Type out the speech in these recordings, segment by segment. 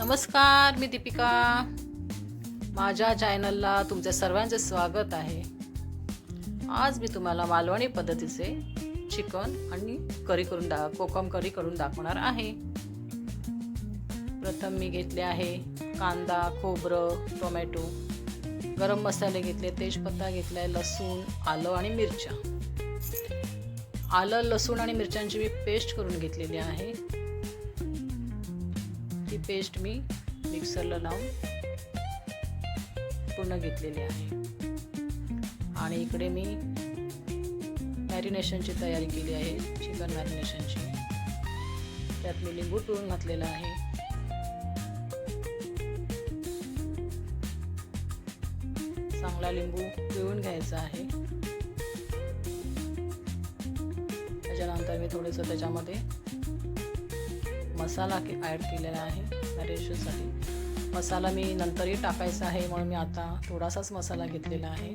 नमस्कार, मी दीपिका. माझ्या चॅनलला तुमच्या सर्वांचे स्वागत आहे. आज मी तुम्हाला मालवणी पद्धतीचे चिकन आणि कोकम करी करून दाखवणार आहे. प्रथम मी घेतले आहे कांदा, खोबरं, टोमॅटो, गरम मसाले घेतले, तेजपत्ता घेतलाय, लसूण, आलं आणि मिरच्या. आलं, लसूण आणि मिरच्यांची मी पेस्ट करून घेतलेली आहे. ती पेस्ट मी मिक्सरला लावून पूर्ण घेतलेली आहे. आणि इकडे मी मॅरिनेशनची तयारी केली आहे, चिकन मॅरिनेशनची. त्यात मी लिंबू पिळून घातलेला आहे. चांगला लिंबू पिळून घ्यायचा आहे. त्याच्यानंतर मी थोडंसं त्याच्यामध्ये मसाला ॲड केलेला आहे मॅरिनेशनसाठी. मसाला मी नंतरही टाकायचा आहे, म्हणून मी आता थोडासाच मसाला घेतलेला आहे.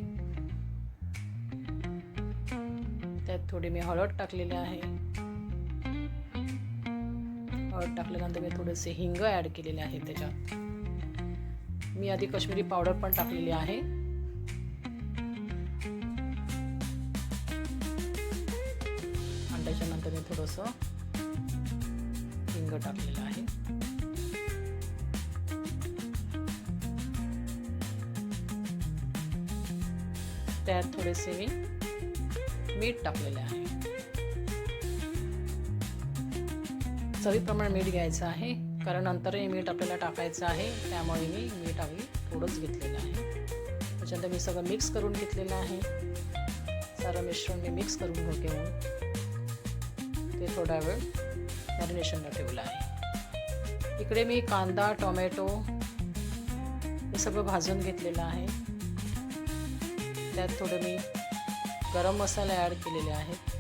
त्यात थोडी मी हळद टाकलेली आहे. हळद टाकल्यानंतर मी थोडेसे हिंग ॲड केलेले आहे. त्याच्यात मी आधी काश्मीरी पावडर पण टाकलेली आहे. आणि त्याच्यानंतर मी थोडंसं हिंग टाकलेलं आहे. त्यात थोडेसे मी मीठ टाकलेले आहे. चवीप्रमाणे मीठ घ्यायचं आहे, कारण नंतरही मीठ आपल्याला टाकायचं आहे. त्यामुळे मी मीठ थोडंच घेतलेलं आहे. त्याच्यानंतर मी सगळं मिक्स करून घेतलेलं आहे. सारं मिश्रण मी मिक्स करून घेऊन ते थोडा वेळ मॅरिनेशनला ठेवलं आहे. इकडे मी कांदा, टोमॅटो हे सगळं भाजून घेतलेलं आहे. त्यात थोडे मी गरम मसाले ॲड केलेले आहेत.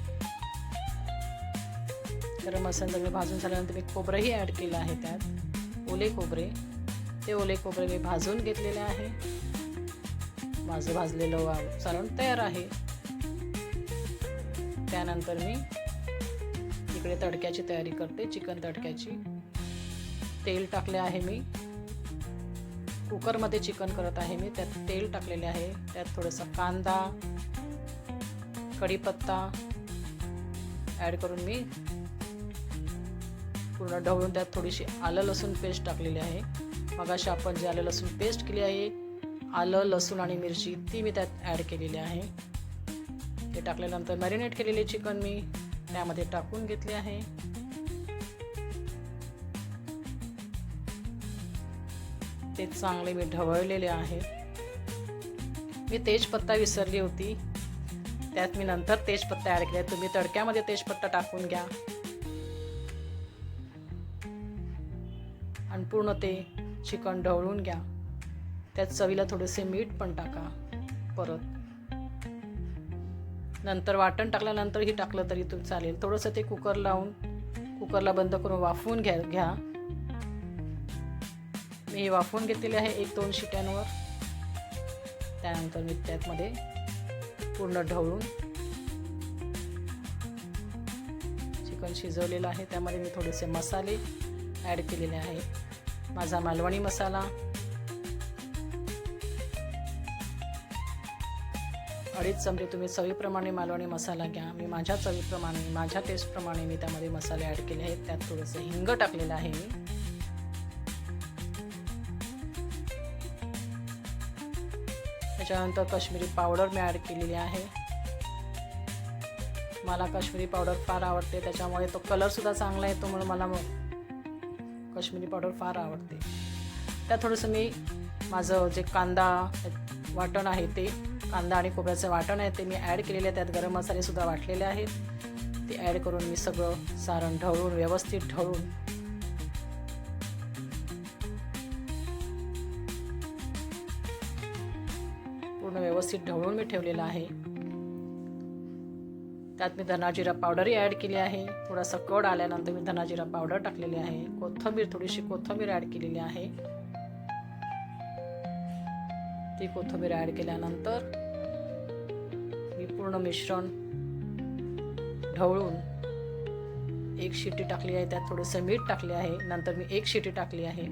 गरम मसाला मी भाजून झाल्यानंतर मी खोबरंही ॲड केलं आहे. त्यात ओले खोबरे मी भाजून घेतलेले आहे. माझं भाजलेलं सारण तयार आहे. त्यानंतर मी इकडे तडक्याची तयारी करते, चिकन तडक्याची. तेल टाकले आहे. मी कुकरमध्ये चिकन करत आहे. मी त्यात तेल टाकलेले आहे. त्यात थोडासा कांदा, कढीपत्ता ॲड करून मी पूर्ण ढवळून त्यात थोडीशी आलं लसूण पेस्ट टाकलेली आहे. मगाशी आपण जे आलं लसूण पेस्ट केली आहे, आलं, लसूण आणि मिरची, ती मी त्यात ॲड केलेली आहे. ते टाकल्यानंतर मॅरिनेट केलेले चिकन मी त्यामध्ये टाकून घेतले आहे. ते चांगले मी ढवळलेले आहे. मी तेजपत्ता विसरली होती, त्यात मी नंतर तेजपत्ता ॲड केला. तुम्ही तडक्यामध्ये तेजपत्ता टाकून घ्या आणि पूर्ण ते चिकन ढवळून घ्या. त्यात चवीला थोडेसे मीठ पण टाका. परत नंतर वाटण टाकल्यानंतरही टाकलं तरी तुम्ही चालेल. थोडंसं ते कुकरला बंद करून वाफवून घ्या. मी हे वाफवून घेतलेले आहे 1-2 शिट्यांवर. त्यानंतर मी त्यामध्ये पूर्ण ढवळून चिकन शिजवलेलं आहे. त्यामध्ये मी थोडेसे मसाले ॲड केलेले आहे. माझा मालवणी मसाला, 2.5 चमचे तुम्ही चवीप्रमाणे मालवणी मसाला घ्या. मी माझ्या चवीप्रमाणे, माझ्या टेस्टप्रमाणे मी त्यामध्ये मसाले ॲड केले आहेत. त्यात थोडंसं हिंग टाकलेलं आहे मी. त्याच्यानंतर काश्मीरी पावडर मी ॲड केलेली आहे. मला काश्मीरी पावडर फार आवडते, त्याच्यामुळे तो कलरसुद्धा चांगला येतो, म्हणून मला काश्मीरी पावडर फार आवडते. त्यात थोडंसं मी माझं जे कांदा वाटण आहे, ते कांदा आणि खोबऱ्याचं वाटण आहे, ते मी ॲड केलेले आहे. त्यात गरम मसालेसुद्धा वाटलेले आहेत. ते ॲड करून मी सगळं सारण ढवळून, व्यवस्थित ढवळून पूर्ण व्यवस्थित ढवळून मी ठेवलेलं आहे. त्यात मी धना जिरा पावडरही ॲड केली आहे. थोडासा कड आल्यानंतर मी धना जिरा पावडर टाकलेली आहे. थोडीशी कोथिंबीर ॲड केलेली आहे. ती कोथिंबीर ॲड केल्यानंतर मी पूर्ण मिश्रण ढवळून 1 शिटी टाकली आहे. त्यात थोडंसं मीठ टाकले आहे. नंतर मी 1 शिटी टाकली आहे.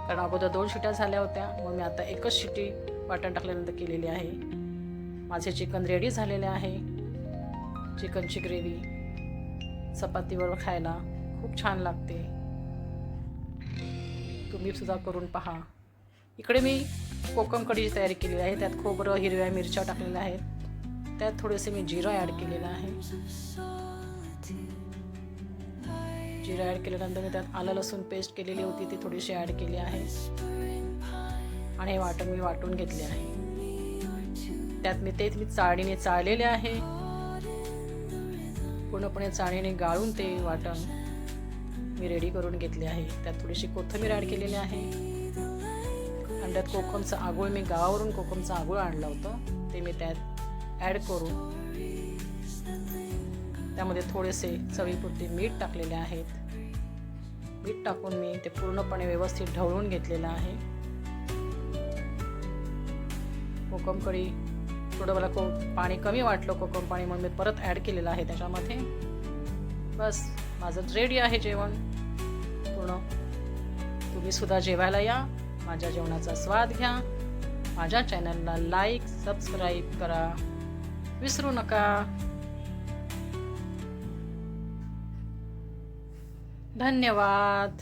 कारण अगोदर 2 शिट्या झाल्या होत्या, मग मी आता एकच शिट्टी वाटण टाकल्यानंतर केलेली आहे. माझे चिकन रेडी झालेले आहे. चिकनची ग्रेव्ही चपातीवर खायला खूप छान लागते. तुम्ही सुद्धा करून पहा. इकडे मी कोकम कढीची तयारी केलेली आहे. त्यात खोबरं, हिरव्या मिरच्या टाकलेल्या आहेत. त्यात थोडेसे मी जिरं ॲड केलेलं आहे. जिरं ॲड केल्यानंतर मी त्यात आलं लसूण पेस्ट केलेली होती ती थोडीशी ॲड केली आहे आणि हे वाटण मी वाटून घेतले आहे. त्यात मी चाळणीने चाळलेले आहे. पूर्णपणे चाळणीने गाळून ते वाटण मी रेडी करून घेतले आहे. त्यात थोडीशी कोथिंबीर ॲड केलेली आहे आणि त्यात कोकमचं आगोळ, मी गावावरून कोकमचं आगोळ आणलं होतं ते मी त्यात ॲड करून त्यामध्ये थोडेसे चवीपुरते मीठ टाकलेले आहेत. मीठ टाकून मी ते पूर्णपणे व्यवस्थित ढवळून घेतलेलं आहे. कोकम कढी थोडं मला पाणी कमी वाटलं कोकम पाणी, म्हणून मी परत ॲड केलेलं आहे त्याच्यामध्ये. बस माझं रेडी आहे जेवण पूर्ण. तुम्ही सुद्धा जेवायला या, माझ्या जेवणाचा स्वाद घ्या. माझ्या चॅनलला लाईक सबस्क्राईब करा विसरू नका. धन्यवाद.